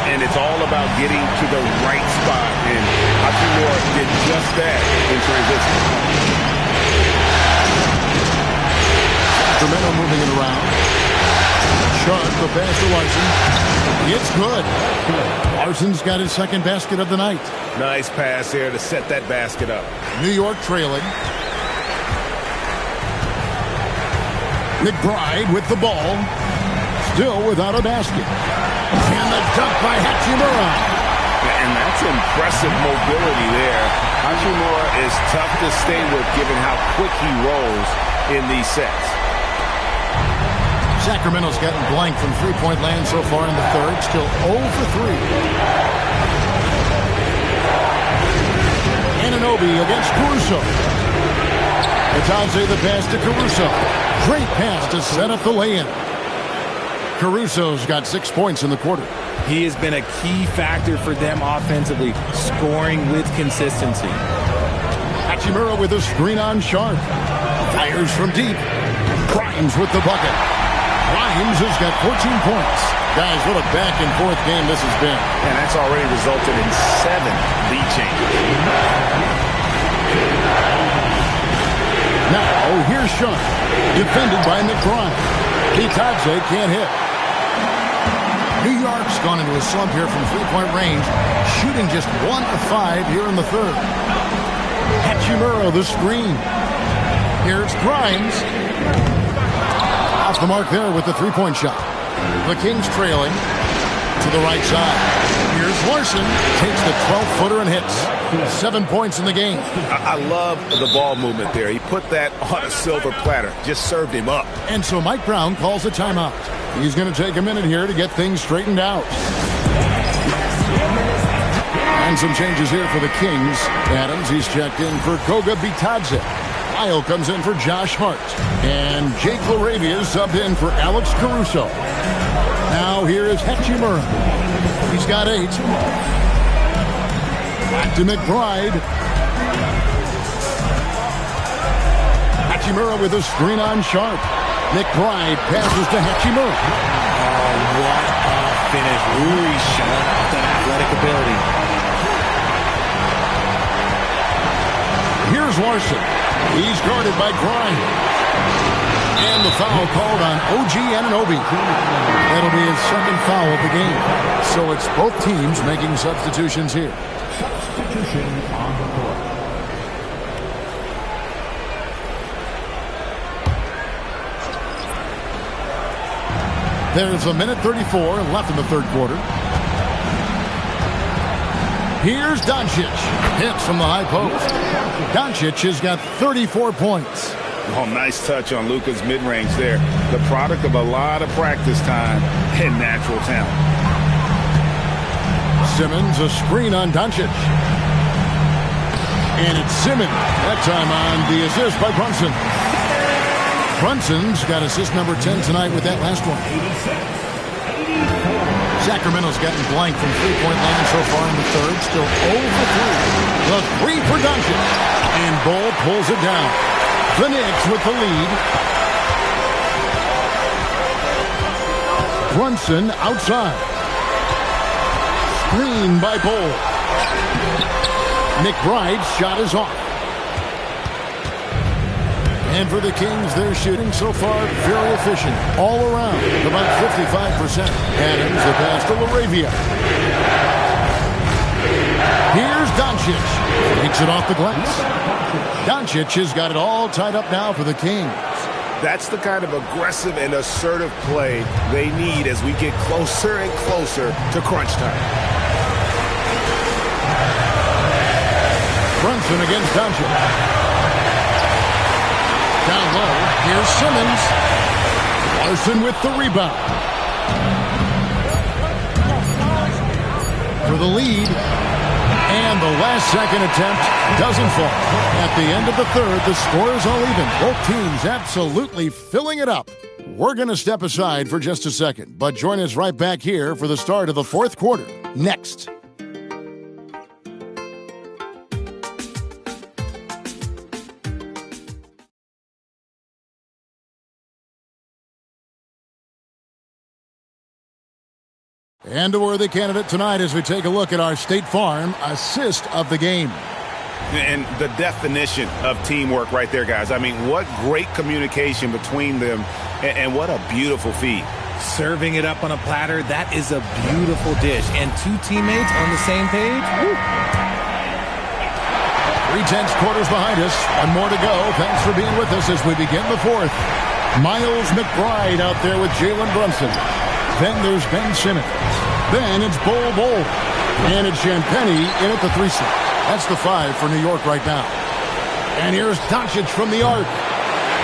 Speaker 3: And it's all about getting to the right spot. And Hachimura did just that in transition.
Speaker 2: Sacramento moving it around. Sharp, the pass to Larson. It's good. Larson's got his 2nd basket of the night.
Speaker 3: Nice pass there to set that basket up.
Speaker 2: New York trailing. McBride with the ball. Still without a basket. And the dunk by Hachimura.
Speaker 3: And that's impressive mobility there. Hachimura is tough to stay with given how quick he rolls in these sets.
Speaker 2: Sacramento's gotten blank from three-point land so far in the third. Still 0 for 3. Anunoby against Caruso. Itaze the pass to Caruso. Great pass to set up the lay-in. Caruso's got 6 points in the quarter.
Speaker 4: He has been a key factor for them offensively, scoring with consistency.
Speaker 2: Hachimura with a screen on Sharp. Fires from deep. Grimes with the bucket. Grimes has got 14 points. Guys, what a back-and-forth game this has been.
Speaker 3: And that's already resulted in 7 lead changes.
Speaker 2: Now, here's Sean, defended by McBride. Itaze can't hit. New York's gone into a slump here from three-point range, shooting just 1 of 5 here in the third. Hachimura, the screen. Here's Grimes. Off the mark there with the three-point shot. The Kings trailing to the right side. Here's Larson. Takes the 12-footer and hits. 7 points in the game.
Speaker 3: I love the ball movement there. He put that on a silver platter. Just served him up.
Speaker 2: And so Mike Brown calls a timeout. He's going to take a minute here to get things straightened out. And some changes here for the Kings. Adams, he's checked in for Goga Bitadze. Lyle comes in for Josh Hart. And Jake LaRavia is subbed in for Alex Caruso. Now here is Hachimura. He's got 8. Back to McBride. Hachimura with a screen on Sharp. McBride passes to Hachimura.
Speaker 4: Oh, what a finish. Really showing off that athletic ability.
Speaker 2: Here's Larson. He's guarded by Grimes. And the foul called on OG Anunoby. That'll be his second foul of the game. So it's both teams making substitutions here.
Speaker 9: Substitution on the court.
Speaker 2: There's a minute 34 left in the third quarter. Here's Doncic. Hits from the high post. Doncic has got 34 points.
Speaker 3: Oh, nice touch on Luka's mid-range there. The product of a lot of practice time and natural talent.
Speaker 2: Simmons, a screen on Doncic. And it's Simmons. That time on the assist by Brunson. Brunson's got assist number 10 tonight with that last one. Sacramento's gotten blank from three-point land so far in the third. Still 0 for 3. The 3 for Doncic. And Bull pulls it down. The Knicks with the lead. Brunson outside. Screen by Bull. McBride's shot is off. And for the Kings, they're shooting so far very efficient. All around, about 55%. Adams, the pass to LaRavia. Here's Doncic. Takes it off the glass. Doncic has got it all tied up now for the Kings.
Speaker 3: That's the kind of aggressive and assertive play they need as we get closer and closer to crunch time.
Speaker 2: Brunson against Doncic. Down low, here's Simmons. Larson with the rebound. For the lead. And the last second attempt doesn't fall. At the end of the third, the score is all even. Both teams absolutely filling it up. We're going to step aside for just a second, but join us right back here for the start of the fourth quarter. Next. And a worthy candidate tonight as we take a look at our State Farm assist of the game.
Speaker 3: And the definition of teamwork right there, guys. I mean, what great communication between them, and what a beautiful feed.
Speaker 4: Serving it up on a platter, that is a beautiful dish. And two teammates on the same page. Woo.
Speaker 2: 3/10 quarters behind us. One more to go. Thanks for being with us as we begin the fourth. Miles McBride out there with Jalen Brunson. Then there's Ben Simmons. Then it's Bull. And it's Champagnie in at the 3 slot. That's the 5 for New York right now. And here's Doncic from the arc.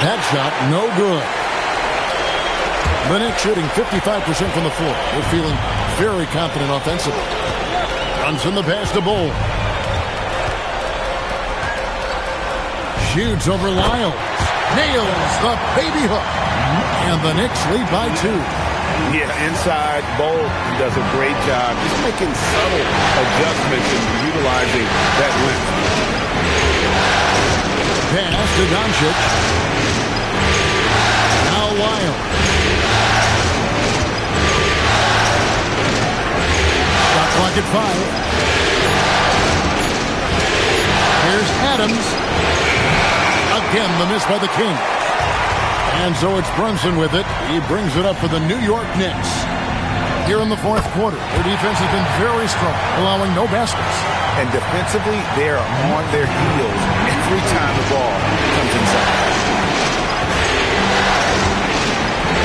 Speaker 2: That shot, no good. The Knicks shooting 55% from the floor. They're feeling very confident offensively. Brunson the pass to Bull. Shoots over Lyles. Nails the baby hook. And the Knicks lead by 2.
Speaker 3: Yeah, inside, Bull does a great job just making subtle adjustments and utilizing that length.
Speaker 2: Pass to Doncic. Now Lyles. Shot clock at 5. Here's Adams. Again, the miss by the King. And so it's Brunson with it. He brings it up for the New York Knicks. Here in the fourth quarter, their defense has been very strong, allowing no baskets.
Speaker 3: And defensively, they are on their heels every time the ball comes inside.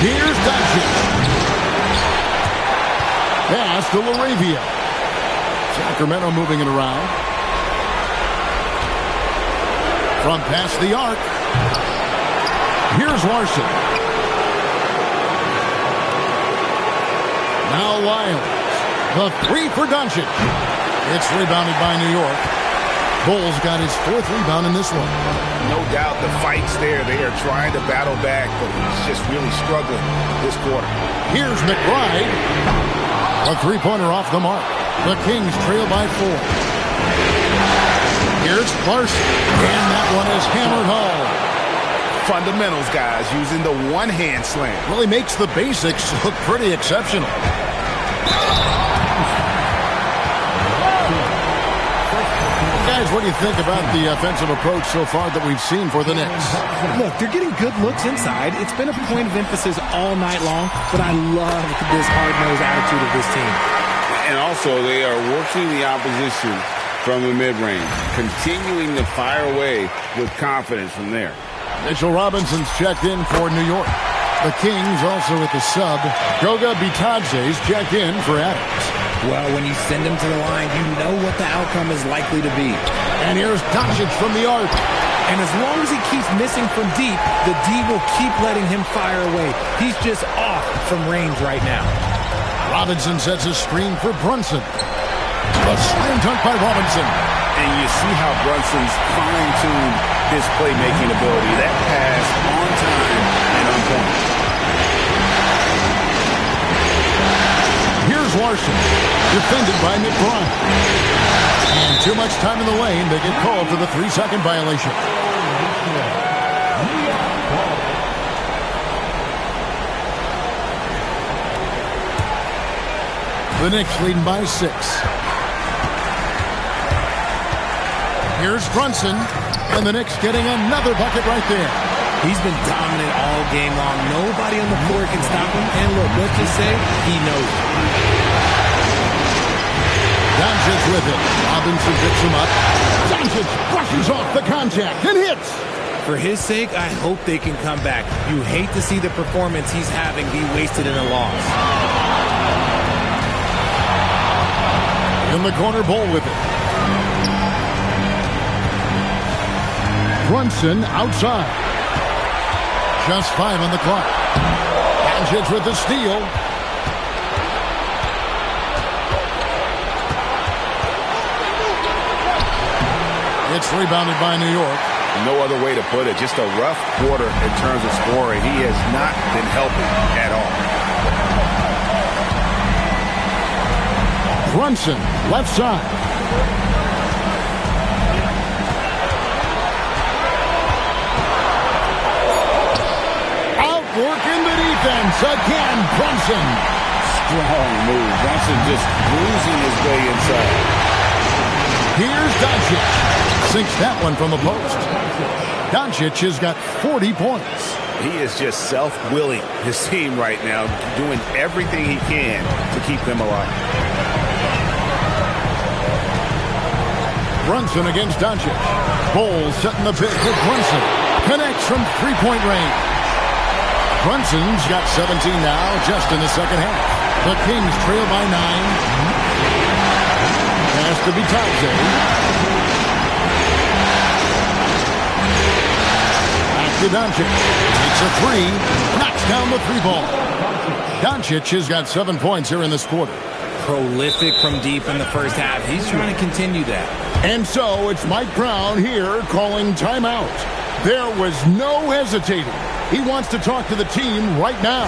Speaker 2: Here's Doncic. Pass to LaRavia. Sacramento moving it around. From past the arc. Here's Larson. Now Lyles. The 3 for Doncic. It's rebounded by New York. Bulls got his 4th rebound in this one.
Speaker 3: No doubt the fight's there. They are trying to battle back, but he's just really struggling this quarter.
Speaker 2: Here's McBride. A three-pointer off the mark. The Kings trail by 4. Here's Larson. And that one is hammered home.
Speaker 3: Fundamentals, guys, using the one-hand slam.
Speaker 2: Really makes the basics look pretty exceptional. Guys, what do you think about the offensive approach so far that we've seen for the Knicks?
Speaker 4: Look, they're getting good looks inside. It's been a point of emphasis all night long, but I love this hard-nosed attitude of this team.
Speaker 3: And also, they are working the opposition from the mid-range, continuing to fire away with confidence from there.
Speaker 2: Mitchell Robinson's checked in for New York. The Kings also with the sub. Goga Bitadze's checked in for Adams.
Speaker 4: Well, when you send him to the line, you know what the outcome is likely to be.
Speaker 2: And here's Doncic from the arc.
Speaker 4: And as long as he keeps missing from deep, the D will keep letting him fire away. He's just off from range right now.
Speaker 2: Robinson sets a screen for Brunson. A slam dunk by Robinson.
Speaker 3: And you see how Brunson's fine-tuned his playmaking ability. That pass on time and on point.
Speaker 2: Here's Larson, defended by McBride. And too much time in the lane. They get called for the 3-second violation. The Knicks leading by 6. Here's Brunson, and the Knicks getting another bucket right there.
Speaker 4: He's been dominant all game long. Nobody on the floor can stop him. And look, let's just say he knows it.
Speaker 2: Doncic with it. Robinson picks him up. Doncic brushes off the contact and hits.
Speaker 4: For his sake, I hope they can come back. You hate to see the performance he's having be wasted in a loss.
Speaker 2: In the corner, Bull with it. Brunson outside. Just 5 on the clock. Doncic with the steal. It's rebounded by New York.
Speaker 3: No other way to put it. Just a rough quarter in terms of scoring. He has not been helping at all.
Speaker 2: Brunson, left side. Outworking the defense. Again, Brunson.
Speaker 3: Strong move. Brunson just bruising his way inside.
Speaker 2: Here's Doncic. Sinks that one from the post. Doncic has got 40 points.
Speaker 3: He is just self-willing his team right now, doing everything he can to keep them alive.
Speaker 2: Brunson against Doncic. Bowles setting the pick for Brunson. Connects from three-point range. Brunson's got 17 now, just in the second half. The Kings trail by 9. Pass to Bitadze. To Doncic. Takes a 3. Knocks down the 3-ball. Doncic has got 7 points here in this quarter.
Speaker 4: Prolific from deep in the first half. He's trying to continue that.
Speaker 2: And so it's Mike Brown here calling timeout. There was no hesitating. He wants to talk to the team right now.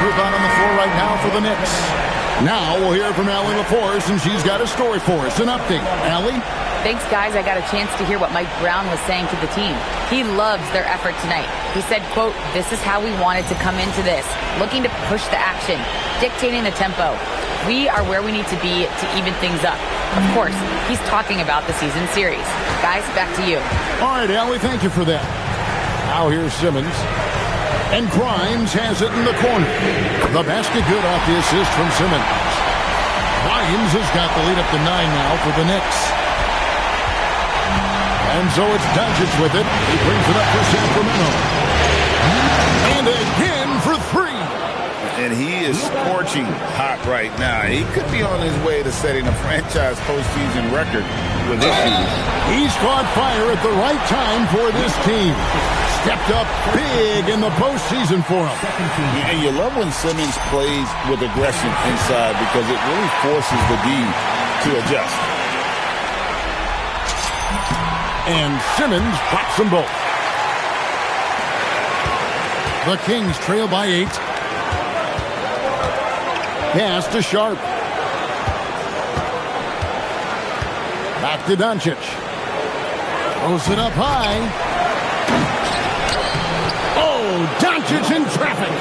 Speaker 2: Group out on the floor right now for the Knicks. Now we'll hear from Allie LaForce, and she's got a story for us, an update. Allie?
Speaker 5: Thanks, guys. I got a chance to hear what Mike Brown was saying to the team. He loves their effort tonight. He said, quote, "This is how we wanted to come into this, looking to push the action, dictating the tempo. We are where we need to be to even things up. Of course, he's talking about the season series. Guys, back to you.
Speaker 2: All right, Allie, thank you for that. Now here's Simmons. And Grimes has it in the corner. The basket good off the assist from Simmons. Grimes has got the lead up to 9 now for the Knicks. And so it's Doncic with it. He brings it up for Sacramento. And again for 3.
Speaker 10: And he is scorching hot right now. He could be on his way to setting a franchise postseason record with this shooting.
Speaker 2: He's caught fire at the right time for this team. Stepped up big in the postseason for him.
Speaker 10: And you love when Simmons plays with aggression inside because it really forces the D to adjust.
Speaker 2: And Simmons pops them both. The Kings trail by 8. Pass to Sharp. Back to Doncic. Throws it up high. Oh, Doncic in traffic.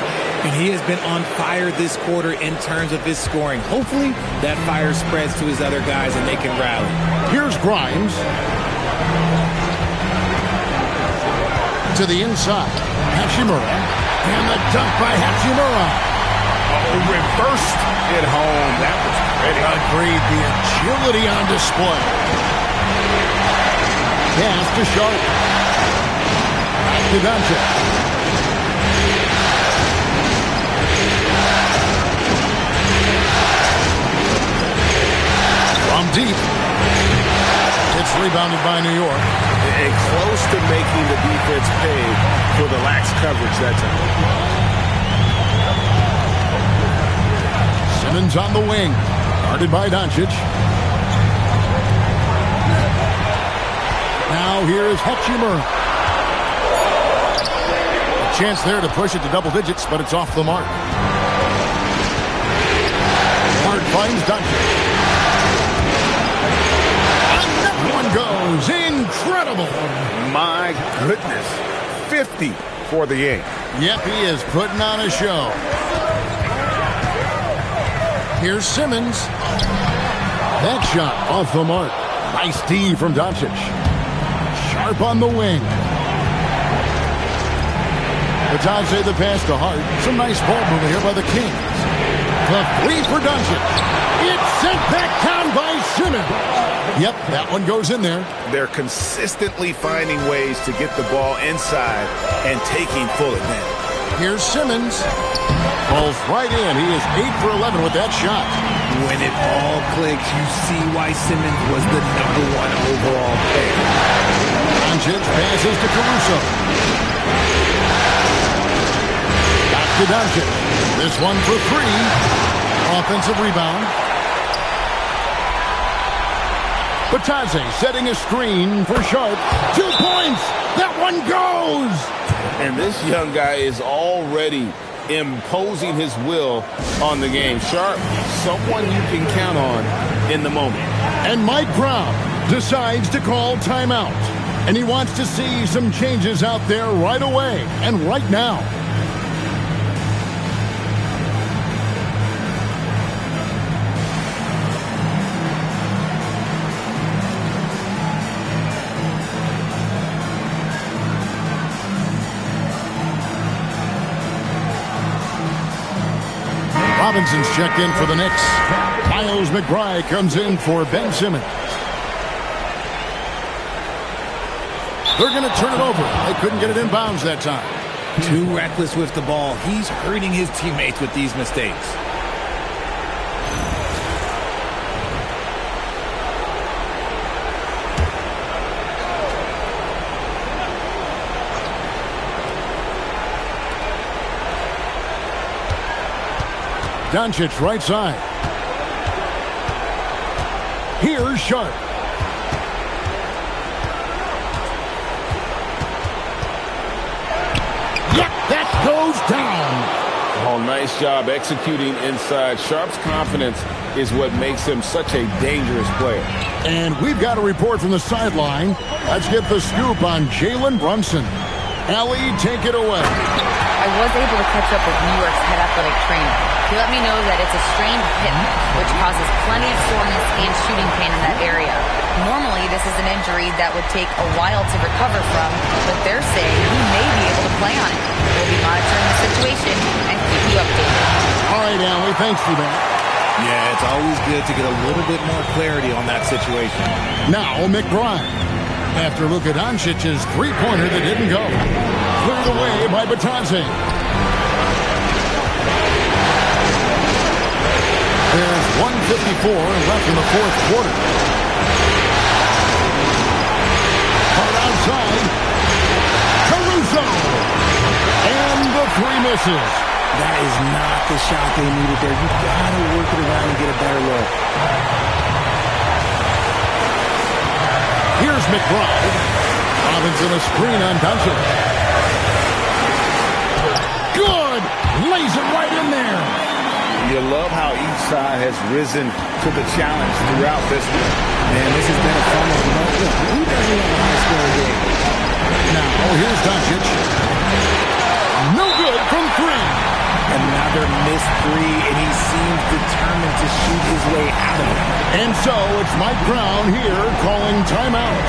Speaker 4: And he has been on fire this quarter in terms of his scoring. Hopefully that fire spreads to his other guys and they can rally.
Speaker 2: Here's Grimes. To the inside. Hachimura. And the dunk by Hachimura.
Speaker 10: Reversed it home. That was pretty.
Speaker 2: Agreed. The agility on display. Pass to Sharp. Back to Doncic. From deep. It's rebounded by New York.
Speaker 3: And close to making the defense pay for the lax coverage that time.
Speaker 2: Simmons on the wing. Guarded by Doncic. Now here's Hachimura. A chance there to push it to double digits, but it's off the mark. Hart finds Doncic. And that one goes. Incredible.
Speaker 10: My goodness. 50 for the game.
Speaker 2: Yep, he is putting on a show. Here's Simmons. That shot off the mark. Nice D from Doncic. Sharp on the wing. Batanze the pass to Hart. Some nice ball movement here by the Kings. The 3 for Doncic. It's sent back down by Simmons. Yep, that one goes in there.
Speaker 10: They're consistently finding ways to get the ball inside and taking full advantage.
Speaker 2: Here's Simmons. Falls right in. He is 8 for 11 with that shot.
Speaker 4: When it all clicks, you see why Simmons was the #1 overall pick.
Speaker 2: Doncic passes to Caruso. Back to Doncic. This one for 3. Offensive rebound. Batanze setting a screen for Sharp. 2 points. That one goes.
Speaker 10: And this young guy is already imposing his will on the game. Sharp, someone you can count on in the moment.
Speaker 2: And Mike Brown decides to call timeout. And he wants to see some changes out there right away and right now. Robinson's checked in for the Knicks. Miles McBride comes in for Ben Simmons. They're going to turn it over. They couldn't get it in bounds that time.
Speaker 4: Too reckless with the ball. He's hurting his teammates with these mistakes.
Speaker 2: Doncic right side. Here's Sharp. Yep, that goes down.
Speaker 3: Oh, nice job executing inside. Sharp's confidence is what makes him such a dangerous player.
Speaker 2: And we've got a report from the sideline. Let's get the scoop on Jalen Brunson. Allie, take it away.
Speaker 5: I was able to catch up with New York's head athletic trainer. He let me know that it's a strained hip, which causes plenty of soreness and shooting pain in that area. Normally, this is an injury that would take a while to recover from, but they're saying he may be able to play on it. We'll be monitoring the situation and keep you updated.
Speaker 2: All right, Allie, thanks for that.
Speaker 4: Yeah, it's always good to get a little bit more clarity on that situation.
Speaker 2: Now, McBride. After Luka Doncic's three-pointer that didn't go. Cleared away by Batanze. There's 1:54 left in the fourth quarter. Hard outside. Caruso. And the three misses.
Speaker 4: That is not the shot they needed there. You've got to work it around and get a better look.
Speaker 2: Here's McBride. Robinson a screen on Doncic. Good. Lays it right in there.
Speaker 10: You love how each side has risen to the challenge throughout this one.
Speaker 4: Man, this has been a fun one. Who doesn't love a high-scoring game?
Speaker 2: Now, here's Doncic. No good from three.
Speaker 4: Another missed three, and he seems determined to shoot his way out of it.
Speaker 2: And so it's Mike Brown here calling timeout.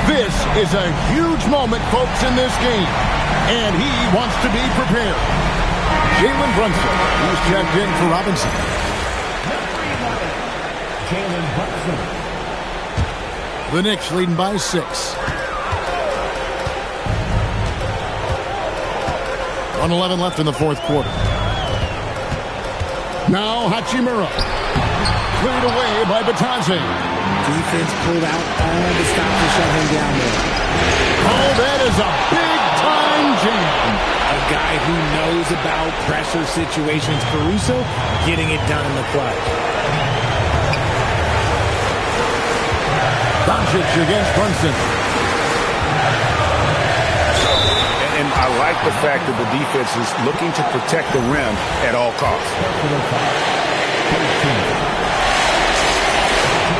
Speaker 2: This is a huge moment, folks, in this game. And he wants to be prepared. Jalen Brunson, who's checked in for Robinson.
Speaker 9: Jalen Brunson.
Speaker 2: The Knicks leading by 6. 1:11 left in the fourth quarter. Now Hachimura. Cleared away by Batanze.
Speaker 4: Defense pulled out all the stop to shut him down there.
Speaker 2: Oh, that is a big-time jam.
Speaker 4: A guy who knows about pressure situations. Caruso getting it done in the clutch.
Speaker 2: Doncic against Brunson.
Speaker 3: And I like the fact that the defense is looking to protect the rim at all costs.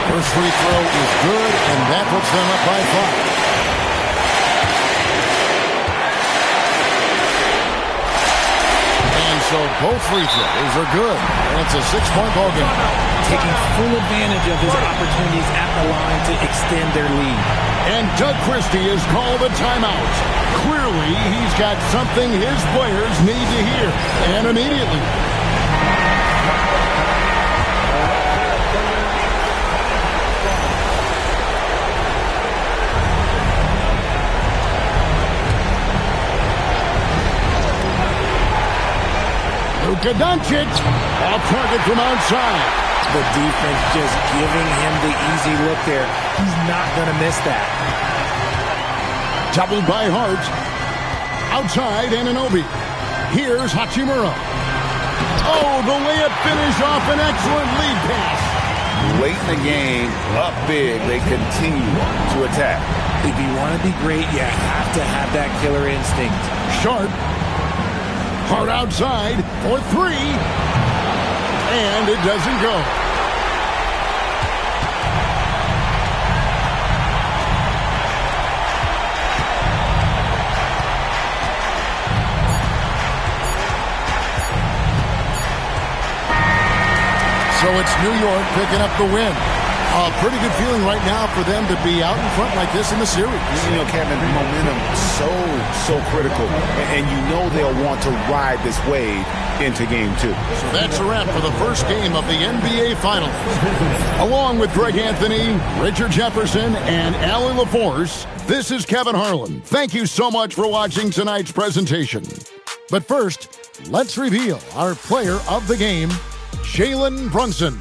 Speaker 2: First free throw is good, and that puts them up by 5. And so both free throws are good. And it's a 6-point ball game.
Speaker 4: Taking full advantage of his opportunities at the line to extend their lead.
Speaker 2: And Doug Christie has called a timeout. Clearly, he's got something his players need to hear, and immediately. Luka Doncic, off target from outside.
Speaker 4: The defense just giving him the easy look there. He's not going to miss that.
Speaker 2: Doubled by Hart. Outside, Anunoby. Here's Hachimura. Oh, the layup finish off an excellent lead pass.
Speaker 3: Late in the game, up big, they continue to attack.
Speaker 4: If you want to be great, you have to have that killer instinct.
Speaker 2: Sharp. Hart outside for 3. And it doesn't go. So it's New York picking up the win. A pretty good feeling right now for them to be out in front like this in the series.
Speaker 3: You know, Kevin, momentum so critical. And you know they'll want to ride this wave into game 2.
Speaker 2: So that's a wrap for the first game of the NBA Finals. Along with Greg Anthony, Richard Jefferson, and Allie LaForce, this is Kevin Harlan. Thank you so much for watching tonight's presentation. But first, let's reveal our player of the game, Jalen Brunson.